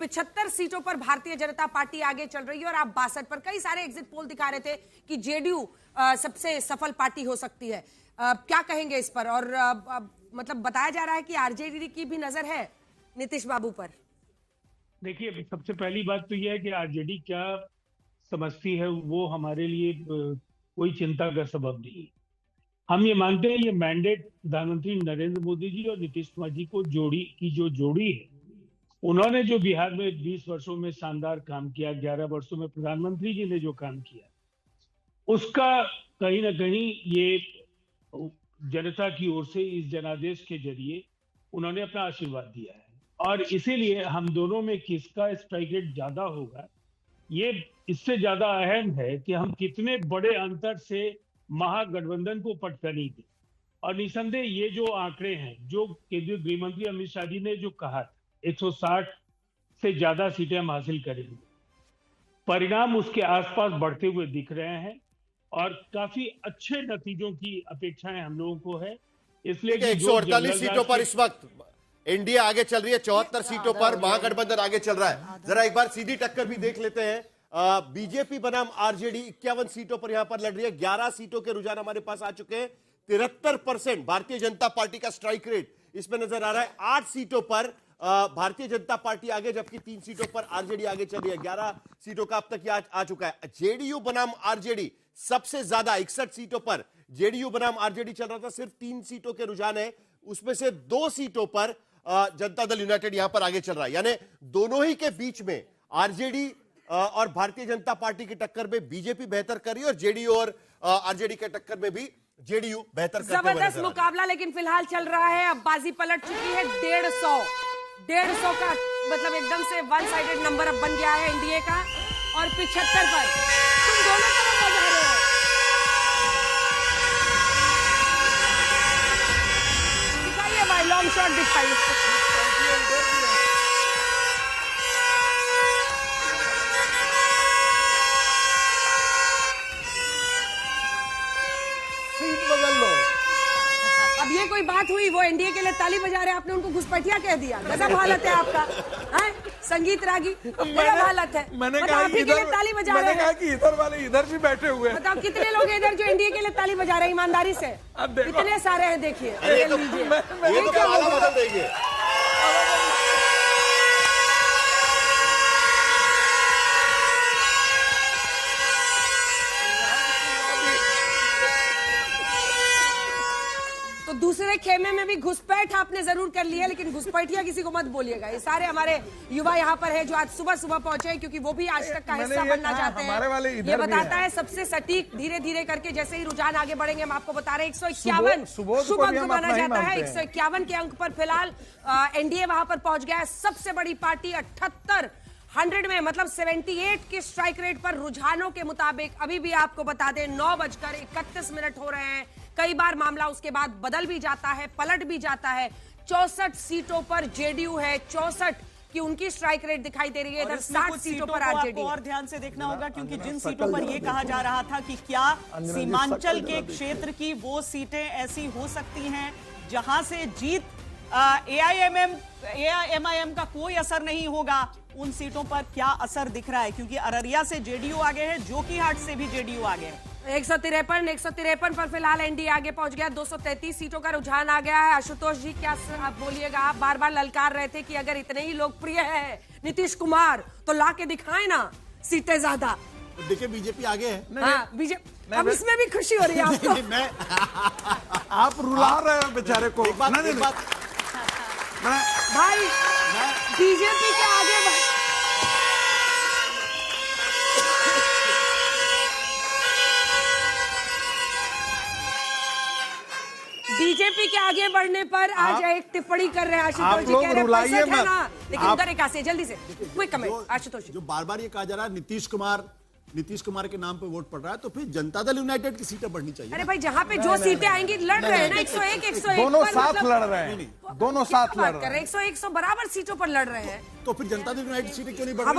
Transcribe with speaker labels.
Speaker 1: 75 सीटों पर भारतीय जनता पार्टी आगे चल रही है और आप 62 पर। कई सारे एग्जिट पोल दिखा रहे थे कि जेडीयू सबसे सफल पार्टी हो सकती है। क्या कहेंगे इस पर? और मतलब बताया जा रहा है कि आरजेडी की भी नजर है नीतीश बाबू पर।
Speaker 2: देखिए, सबसे पहली बात तो यह है कि आरजेडी क्या समझती है वो हमारे लिए कोई चिंता का सबब नहीं। हम ये मानते हैं ये मैंडेट प्रधानमंत्री नरेंद्र मोदी जी और नीतीश कुमार जी को जो जोड़ी है, उन्होंने जो बिहार में 20 वर्षों में शानदार काम किया, 11 वर्षों में प्रधानमंत्री जी ने जो काम किया, उसका कहीं ना कहीं ये जनता की ओर से इस जनादेश के जरिए उन्होंने अपना आशीर्वाद दिया है। और इसीलिए हम दोनों में किसका स्ट्राइक रेट ज्यादा होगा, ये इससे ज्यादा अहम है कि हम कितने बड़े अंतर से महागठबंधन को पटखनी दें। और निसंदेह ये जो आंकड़े हैं, जो केंद्रीय गृह मंत्री अमित शाह जी ने जो कहा 160 से ज्यादा सीटें हम हासिल करेंगे, परिणाम उसके आसपास बढ़ते हुए दिख रहे हैं और काफी अच्छे नतीजों की अपेक्षाएं हम लोगों को है। इसलिए
Speaker 3: 148 सीटों पर इस वक्त एनडीए आगे चल रही है, 74 सीटों पर महागठबंधन आगे चल रहा है। जरा एक बार सीधी टक्कर भी देख लेते हैं। बीजेपी बनाम आरजेडी 51 सीटों पर यहां पर लड़ रही है। 11 सीटों के रुझान हमारे पास आ चुके हैं। 73% भारतीय जनता पार्टी का स्ट्राइक रेट इसमें नजर आ रहा है। 8 सीटों पर भारतीय जनता पार्टी आगे, जबकि 3 सीटों पर आरजेडी आगे चल रही है। 11 सीटों का अब तक यह आ चुका है। जेडीयू बनाम आरजेडी सबसे ज्यादा 61 सीटों पर जेडीयू बनाम आरजेडी चल रहा था। सिर्फ 3 सीटों के रुझान है, उसमें से 2 सीटों पर जनता दल यूनाइटेड यहां पर आगे चल रहा है। यानी दोनों ही के बीच में आरजेडी और भारतीय जनता पार्टी की टक्कर में बीजेपी बेहतर कर रही है और जेडीयू और आरजेडी के टक्कर में भी जेडीयू बेहतर करते हुए
Speaker 1: जबरदस्त मुकाबला लेकिन फिलहाल चल रहा है। अब बाजी पलट चुकी है। 150 का मतलब एकदम से वन साइडेड नंबर अब बन गया है एनडीए का। और 75 पर तुम दोनों तरफ बजा रहे हो। दिखाइए भाई, लॉन्ग शॉट दिखाइए। अब ये कोई बात हुई? वो एनडीए के लिए ताली बजा रहे हैं, आपने उनको घुसपैठिया कह दिया। गजब हालत है आपका, हैं? संगीत रागी गजब हालत है।
Speaker 4: मैंने कहा
Speaker 1: कि इधर ताली बजा रहे हैं।
Speaker 4: मैंने कहा कि इधर वाले इधर भी बैठे हुए हैं।
Speaker 1: बताओ कितने लोग इधर जो एनडीए के लिए ताली बजा रहे हैं ईमानदारी से? कितने सारे हैं, देखिए। तो दूसरे खेमे में भी घुसपैठ आपने जरूर कर ली है, लेकिन घुसपैठिया किसी को मत बोलिएगा। ये सारे हमारे युवा यहाँ पर है जो आज सुबह सुबह पहुंचे हैं, क्योंकि वो भी आज तक का हिस्सा बनना चाहते हैं। ये बताता है सबसे सटीक, धीरे धीरे करके जैसे ही रुझान आगे बढ़ेंगे हम आपको बता रहे हैं। 151 शुभ अंक माना जाता है। 151 के अंक पर फिलहाल एनडीए वहां पर पहुंच गया है। सबसे बड़ी पार्टी 78 में मतलब 78 के स्ट्राइक रेट पर रुझानों के मुताबिक अभी भी आपको बता दें 9:31 हो रहे हैं। कई बार मामला उसके बाद बदल भी जाता है, पलट भी जाता है। 64 सीटों पर जेडीयू है, 64 की उनकी स्ट्राइक रेट दिखाई दे रही है। इधर 60 सीटों पर आरजेडी।
Speaker 5: और ध्यान से देखना होगा, क्योंकि जिन सीटों पर यह कहा जा रहा था कि क्या सीमांचल के क्षेत्र की वो सीटें ऐसी हो सकती हैं जहां से जीत एआईएमआईएम का कोई असर नहीं होगा, उन सीटों पर क्या असर दिख रहा है? क्योंकि अररिया से जेडीयू आगे है, जोकीहाट से भी जेडीयू आगे है।
Speaker 1: 153 पर फिलहाल एनडीए आगे पहुंच गया। 233 सीटों का रुझान आ गया है। आशुतोष जी क्या आप बोलिएगा? आप बार बार ललकार रहे थे कि अगर इतने ही लोकप्रिय है नीतीश कुमार तो ला के दिखाए ना सीटें ज्यादा।
Speaker 3: देखिए बीजेपी आगे है।
Speaker 1: हाँ, बीजेपी। अब इसमें भी खुशी हो रही है आपको?
Speaker 4: आप रुला रहे हैं बेचारे को।
Speaker 1: भाई बीजेपी के आगे बीजेपी के आगे बढ़ने पर आज एक टिप्पणी कर रहे हैं आशुतोष जी, कह रहे हैं ना, लेकिन उधर एक से जल्दी से क्विक कमेंट आशुतोष जी।
Speaker 3: जो बार बार ये कहा जा रहा है नीतीश कुमार के नाम पे वोट पड़ रहा है, तो फिर जनता दल यूनाइटेड की सीटें बढ़नी चाहिए।
Speaker 1: अरे भाई, जहां पे जो सीटें आएंगी लड़ रहे हैं ना, 101 101
Speaker 4: दोनों साथ लड़ रहे हैं, दोनों साथ लड़ रहे हैं।
Speaker 1: 101 बराबर सीटों पर लड़ रहे हैं,
Speaker 3: तो फिर जनता दल यूनाइटेड सीटें क्यों नहीं बढ़ रही?